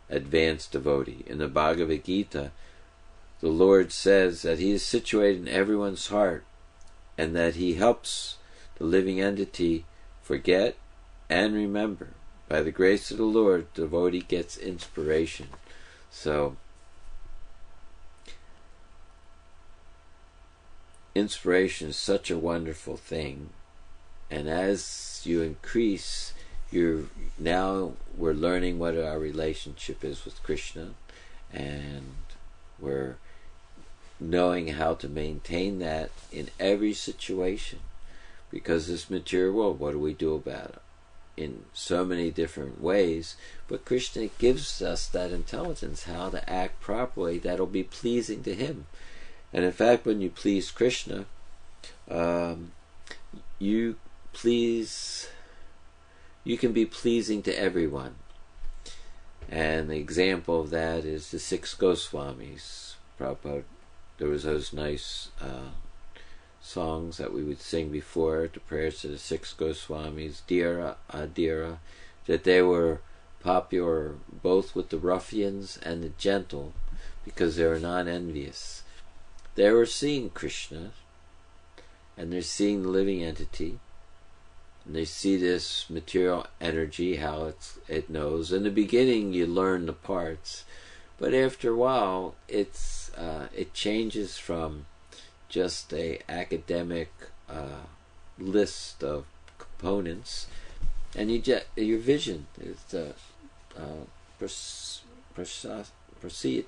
advanced devotee. In the Bhagavad Gita, the Lord says that he is situated in everyone's heart, and that he helps the living entity forget and remember. By the grace of the Lord, the devotee gets inspiration. So, inspiration is such a wonderful thing. And as you increase, now we're learning what our relationship is with Krishna, and we're knowing how to maintain that in every situation. Because this material world, what do we do about it? In so many different ways, but Krishna gives us that intelligence, how to act properly that'll be pleasing to him. And in fact, when you please Krishna, you can be pleasing to everyone. And the example of that is the 6 Goswamis. Prabhupada, there was those nice songs that we would sing before the prayers to the 6 Goswamis, Dira, Adira, that they were popular both with the ruffians and the gentle, because they were non-envious. They were seeing Krishna, and they're seeing the living entity, and they see this material energy, how it knows. In the beginning, you learn the parts, but after a while, it changes from just a academic list of components, and your vision is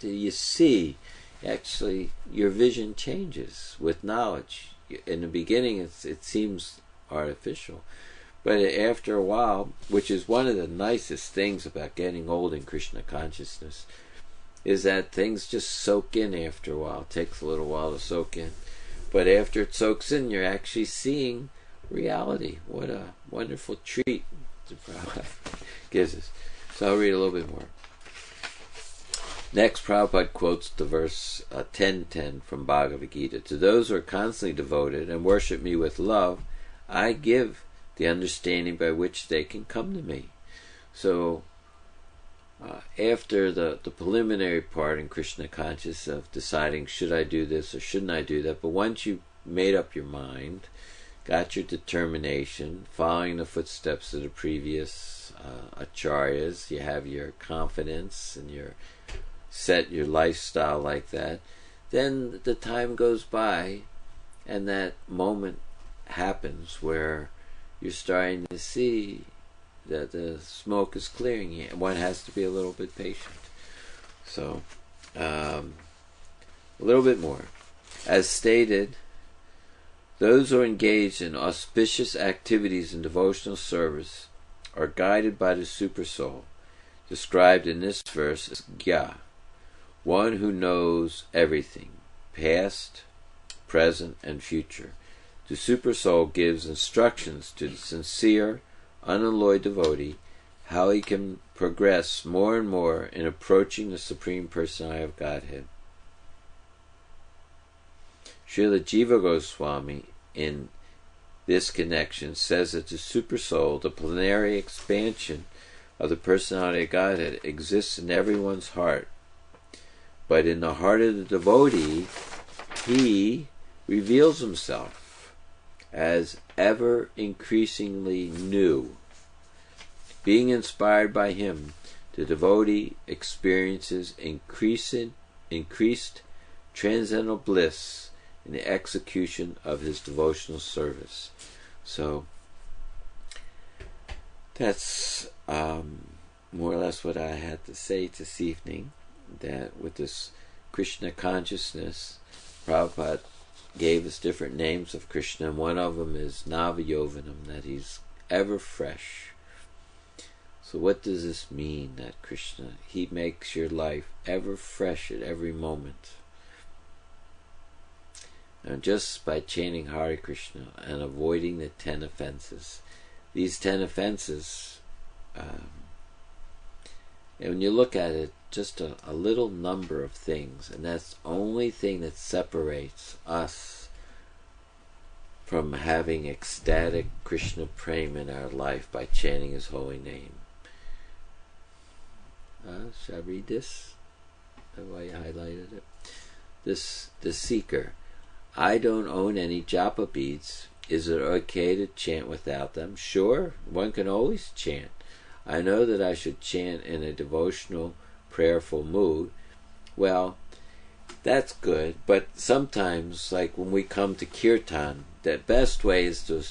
you see. Actually, your vision changes with knowledge. In the beginning, it seems artificial, but after a while, which is one of the nicest things about getting old in Krishna consciousness, is that things just soak in after a while. It takes a little while to soak in, but after it soaks in, you're actually seeing reality. What a wonderful treat the Prabhupada gives us. So I'll read a little bit more. Next, Prabhupada quotes the verse 10:10 from Bhagavad Gita. To those who are constantly devoted and worship me with love, I give the understanding by which they can come to me. So, after the preliminary part in Krishna consciousness of deciding should I do this or shouldn't I do that, but once you made up your mind, got your determination, following the footsteps of the previous acharyas, you have your confidence and your set your lifestyle like that, then the time goes by and that moment happens where you're starting to see that the smoke is clearing, and one has to be a little bit patient. So, a little bit more. As stated, those who are engaged in auspicious activities in devotional service are guided by the Supersoul, described in this verse as Gya, one who knows everything, past, present, and future. The Supersoul gives instructions to the sincere, unalloyed devotee how he can progress more and more in approaching the Supreme Personality of Godhead. Srila Jiva Goswami, in this connection, says that the Supersoul, the plenary expansion of the Personality of Godhead, exists in everyone's heart. But in the heart of the devotee, he reveals himself as ever increasingly new. Being inspired by him, the devotee experiences increased transcendental bliss in the execution of his devotional service. So that's more or less what I had to say this evening, that with this Krishna consciousness, Prabhupada gave us different names of Krishna, and one of them is Navayovanam, that he's ever fresh. So what does this mean, that Krishna, he makes your life ever fresh at every moment? And just by chanting Hare Krishna and avoiding the 10 offenses. These 10 offenses, and when you look at it, just a little number of things, and that's the only thing that separates us from having ecstatic Krishna prema in our life by chanting his holy name. Shall I read this? That's why you highlighted it. The seeker. I don't own any japa beads. Is it okay to chant without them? Sure, one can always chant. I know that I should chant in a devotional, prayerful mood. Well, that's good, but sometimes, like when we come to kirtan, the best way is to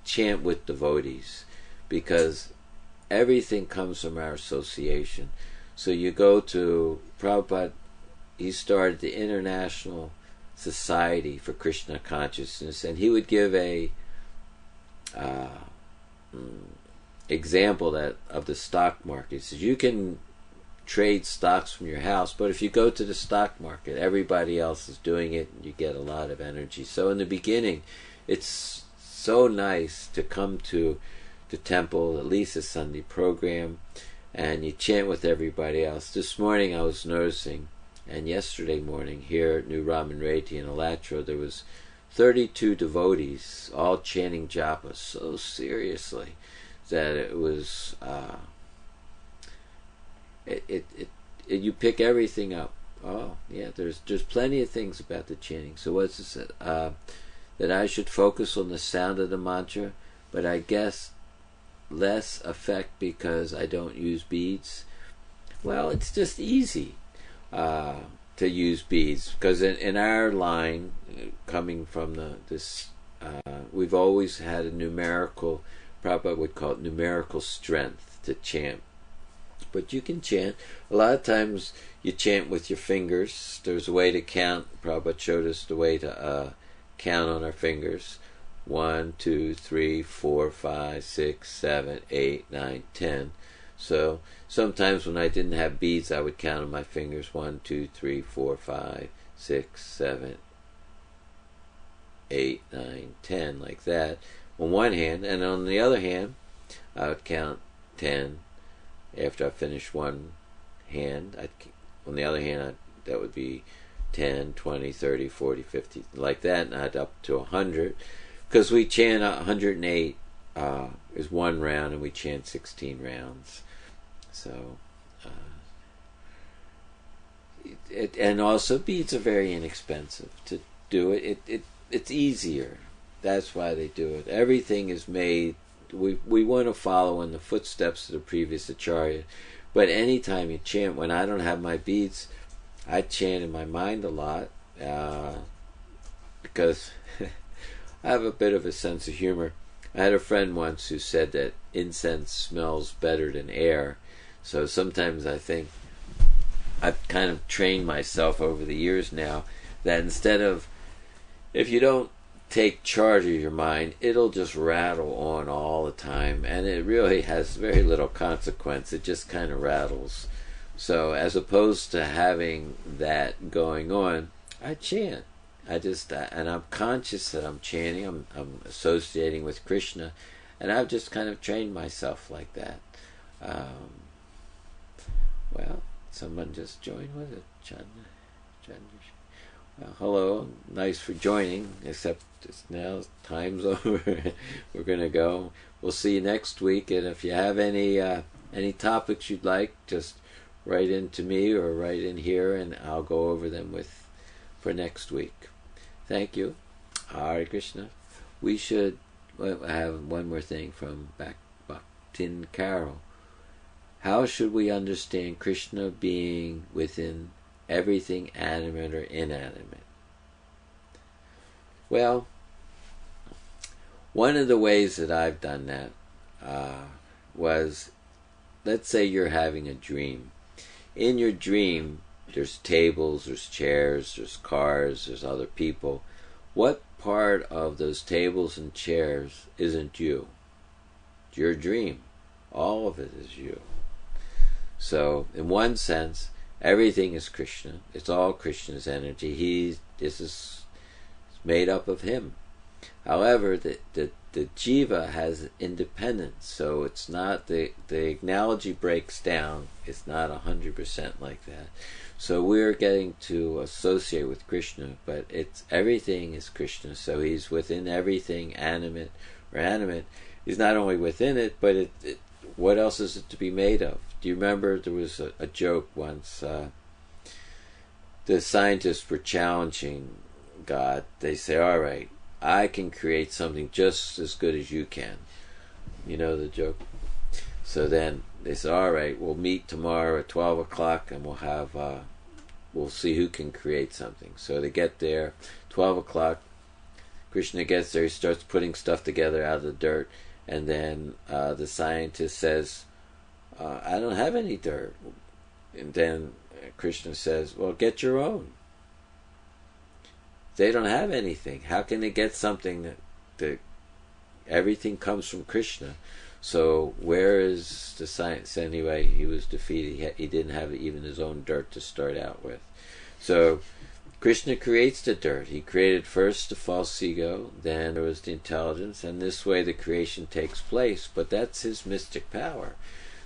chant with devotees, because everything comes from our association. So you go to Prabhupada, he started the International Society for Krishna Consciousness, and he would give a example of the stock market. He says, you can trade stocks from your house, but if you go to the stock market, everybody else is doing it, and you get a lot of energy. So in the beginning, it's so nice to come to the temple, at least a Sunday program, and you chant with everybody else. This morning I was noticing, and yesterday morning here at New Raman Reti in Alatra, there was 32 devotees all chanting japa so seriously that it was you pick everything up. Oh yeah, there's plenty of things about the chanting. So what's this? That I should focus on the sound of the mantra, but I guess less effect because I don't use beads. Well, it's just easy to use beads, because in our line, coming from this, we've always had a numerical, Prabhupada would call it numerical strength to chant. But you can chant. A lot of times you chant with your fingers. There's a way to count. Prabhupada showed us the way to count on our fingers. 1, 2, 3, 4, 5, 6, 7, 8, 9, 10. So sometimes when I didn't have beads, I would count on my fingers. 1, 2, 3, 4, 5, 6, 7, 8, 9, 10, like that on one hand. And on the other hand, I would count 10. After I finished one hand, on the other hand, that would be 10, 20, 30, 40, 50, like that, and I'd up to 100. Because we chant 108 is one round, and we chant 16 rounds. So, and also beads are very inexpensive to do it. it's easier. That's why they do it. Everything is made. We want to follow in the footsteps of the previous acharya. But anytime you chant, when I don't have my beads, I chant in my mind a lot because I have a bit of a sense of humor. I had a friend once who said that incense smells better than air. So sometimes I think I've kind of trained myself over the years now that instead of, if you don't take charge of your mind, it'll just rattle on all the time, and it really has very little consequence. It just kind of rattles. So as opposed to having that going on, I chant. And I'm conscious that I'm chanting. I'm associating with Krishna, and I've just kind of trained myself like that. Well, someone just joined with it. Well, hello, nice for joining, except it's now time's over. We're going to go. We'll see you next week, and if you have any topics you'd like, just write in to me or write in here, and I'll go over them for next week. Thank you. Hare Krishna. We should have one more thing from Bhaktin Carol. How should we understand Krishna being within everything animate or inanimate? Well, one of the ways that I've done that was, let's say you're having a dream. In your dream, there's tables, there's chairs, there's cars, there's other people. What part of those tables and chairs isn't you? It's your dream. All of it is you. So, in one sense, everything is Krishna. It's all Krishna's energy. This is made up of him. However, the jiva has independence, so it's not, the analogy breaks down. It's not 100% like that. So we're getting to associate with Krishna, but everything is Krishna. So he's within everything, animate or animate. He's not only within it, but what else is it to be made of? Do you remember there was a joke once? The scientists were challenging God. They say, all right, I can create something just as good as you can. You know the joke? So then they say, all right, we'll meet tomorrow at 12 o'clock and we'll see who can create something. So they get there, 12 o'clock, Krishna gets there, he starts putting stuff together out of the dirt, and then the scientist says, I don't have any dirt. And then Krishna says, well, get your own. They don't have anything. How can they get something that everything comes from Krishna? So where is the science? Anyway, he was defeated. He didn't have even his own dirt to start out with. So Krishna creates the dirt. He created first the false ego, then there was the intelligence, and this way the creation takes place. But that's his mystic power.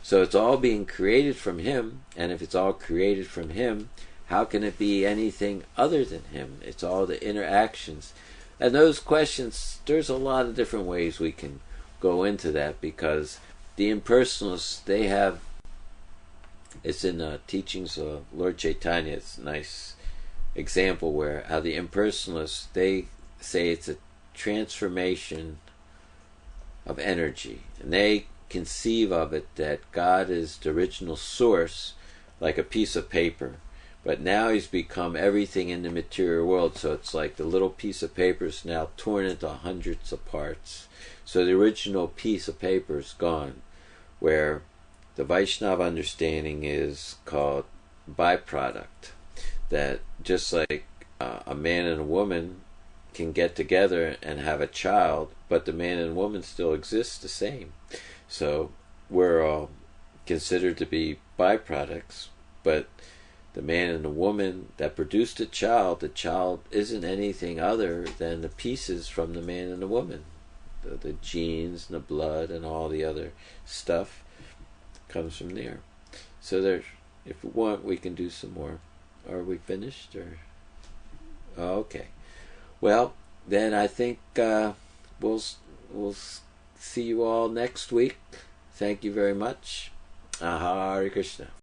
So it's all being created from him, and if it's all created from him, how can it be anything other than him? It's all the interactions. And those questions, there's a lot of different ways we can go into that, because the impersonalists, they have, it's in the teachings of Lord Chaitanya, it's a nice example where how the impersonalists, they say it's a transformation of energy, and they conceive of it that God is the original source, like a piece of paper, but now he's become everything in the material world. So it's like the little piece of paper is now torn into hundreds of parts. So the original piece of paper is gone, where the Vaishnava understanding is called byproduct, that just like a man and a woman can get together and have a child, but the man and woman still exist the same. So we're all considered to be byproducts, but the man and the woman that produced the child isn't anything other than the pieces from the man and the woman. The genes and the blood and all the other stuff comes from there. So there's, if we want, we can do some more. Are we finished? Or okay. Well, then I think we'll see you all next week. Thank you very much. Hare Krishna.